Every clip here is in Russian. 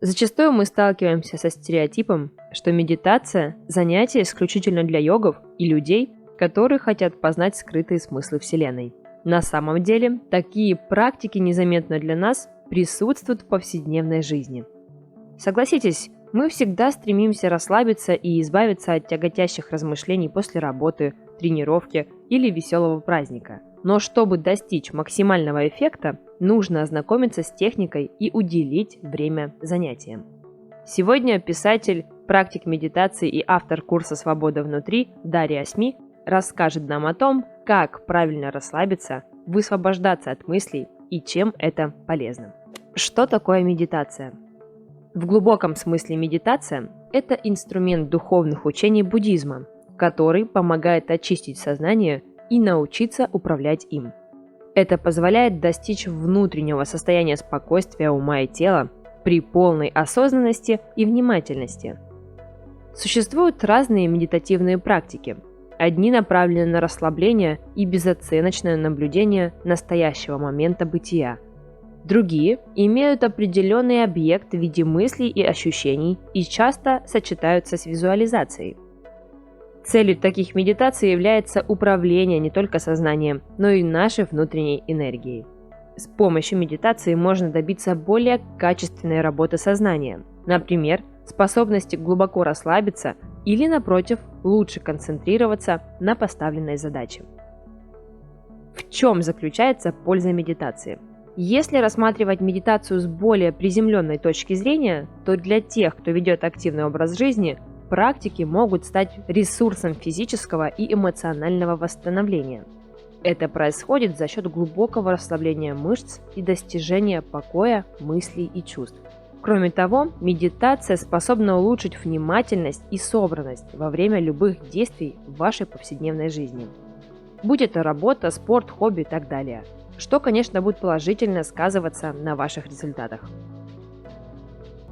Зачастую мы сталкиваемся со стереотипом, что медитация – занятие исключительно для йогов и людей, которые хотят познать скрытые смыслы Вселенной. На самом деле, такие практики незаметно для нас присутствуют в повседневной жизни. Согласитесь, мы всегда стремимся расслабиться и избавиться от тяготящих размышлений после работы, тренировки или веселого праздника. Но чтобы достичь максимального эффекта, нужно ознакомиться с техникой и уделить время занятиям. Сегодня писатель, практик медитации и автор курса «Свобода внутри» Дарья Осьми расскажет нам о том, как правильно расслабиться, высвобождаться от мыслей и чем это полезно. Что такое медитация? В глубоком смысле медитация – это инструмент духовных учений буддизма, который помогает очистить сознание и научиться управлять им. Это позволяет достичь внутреннего состояния спокойствия ума и тела при полной осознанности и внимательности. Существуют разные медитативные практики. Одни направлены на расслабление и безоценочное наблюдение настоящего момента бытия. Другие имеют определенный объект в виде мыслей и ощущений и часто сочетаются с визуализацией. Целью таких медитаций является управление не только сознанием, но и нашей внутренней энергией. С помощью медитации можно добиться более качественной работы сознания, например, способности глубоко расслабиться или, напротив, лучше концентрироваться на поставленной задаче. В чем заключается польза медитации? Если рассматривать медитацию с более приземленной точки зрения, то для тех, кто ведет активный образ жизни, практики могут стать ресурсом физического и эмоционального восстановления. Это происходит за счет глубокого расслабления мышц и достижения покоя мыслей и чувств. Кроме того, медитация способна улучшить внимательность и собранность во время любых действий в вашей повседневной жизни. Будь это работа, спорт, хобби и так далее. Что, конечно, будет положительно сказываться на ваших результатах.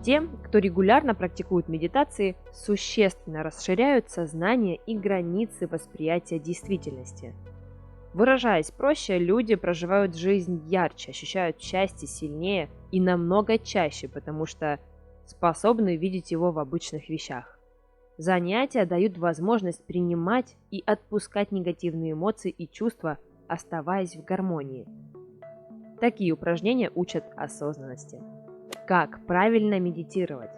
Те, кто регулярно практикует медитации, существенно расширяют сознание и границы восприятия действительности. Выражаясь проще, люди проживают жизнь ярче, ощущают счастье сильнее и намного чаще, потому что способны видеть его в обычных вещах. Занятия дают возможность принимать и отпускать негативные эмоции и чувства, оставаясь в гармонии. Такие упражнения учат осознанности. Как правильно медитировать?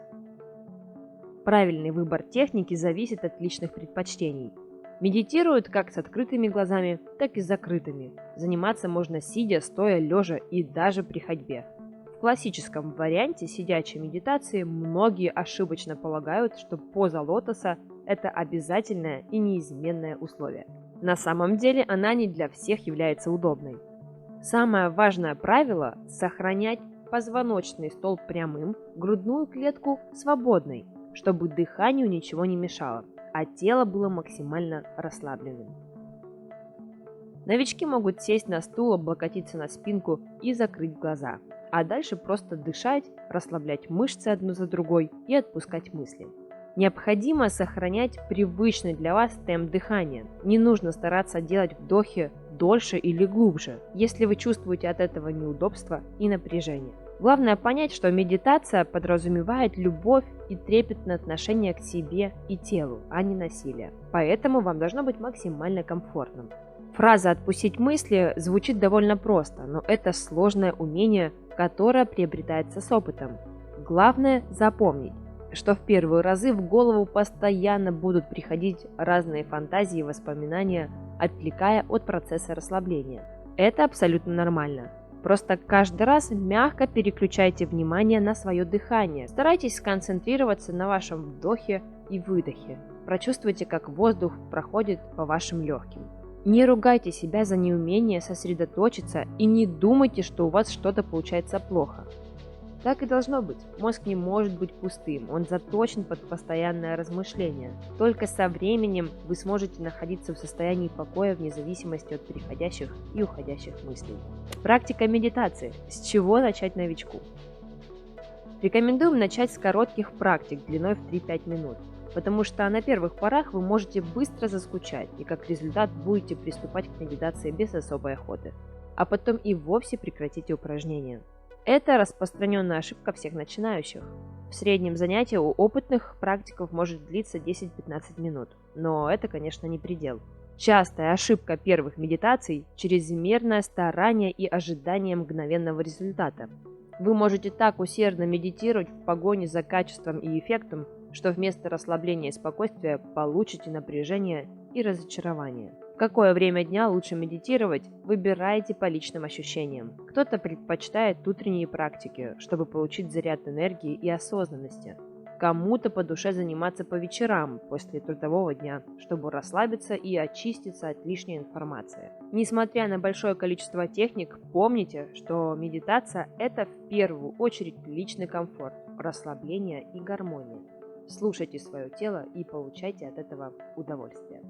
Правильный выбор техники зависит от личных предпочтений. Медитируют как с открытыми глазами, так и с закрытыми. Заниматься можно сидя, стоя, лежа и даже при ходьбе. В классическом варианте сидячей медитации многие ошибочно полагают, что поза лотоса – это обязательное и неизменное условие. На самом деле она не для всех является удобной. Самое важное правило – сохранять позвоночный столб прямым, грудную клетку свободной, чтобы дыханию ничего не мешало, а тело было максимально расслабленным. Новички могут сесть на стул, облокотиться на спинку и закрыть глаза, а дальше просто дышать, расслаблять мышцы одну за другой и отпускать мысли. Необходимо сохранять привычный для вас темп дыхания. Не нужно стараться делать вдохи дольше или глубже, если вы чувствуете от этого неудобства и напряжение. Главное понять, что медитация подразумевает любовь и трепетное отношение к себе и телу, а не насилие. Поэтому вам должно быть максимально комфортно. Фраза «отпустить мысли» звучит довольно просто, но это сложное умение, которое приобретается с опытом. Главное запомнить, что в первые разы в голову постоянно будут приходить разные фантазии и воспоминания, отвлекая от процесса расслабления. Это абсолютно нормально. Просто каждый раз мягко переключайте внимание на свое дыхание. Старайтесь сконцентрироваться на вашем вдохе и выдохе. Прочувствуйте, как воздух проходит по вашим легким. Не ругайте себя за неумение сосредоточиться и не думайте, что у вас что-то получается плохо. Так и должно быть. Мозг не может быть пустым, он заточен под постоянное размышление. Только со временем вы сможете находиться в состоянии покоя вне зависимости от приходящих и уходящих мыслей. Практика медитации. С чего начать новичку? Рекомендуем начать с коротких практик длиной в 3-5 минут, потому что на первых порах вы можете быстро заскучать и как результат будете приступать к медитации без особой охоты, а потом и вовсе прекратите упражнения. Это распространенная ошибка всех начинающих. В среднем занятие у опытных практиков может длиться 10-15 минут, но это, конечно, не предел. Частая ошибка первых медитаций – чрезмерное старание и ожидание мгновенного результата. Вы можете так усердно медитировать в погоне за качеством и эффектом, что вместо расслабления и спокойствия получите напряжение и разочарование. В какое время дня лучше медитировать, выбирайте по личным ощущениям. Кто-то предпочитает утренние практики, чтобы получить заряд энергии и осознанности. Кому-то по душе заниматься по вечерам после трудового дня, чтобы расслабиться и очиститься от лишней информации. Несмотря на большое количество техник, помните, что медитация – это в первую очередь личный комфорт, расслабление и гармония. Слушайте свое тело и получайте от этого удовольствие.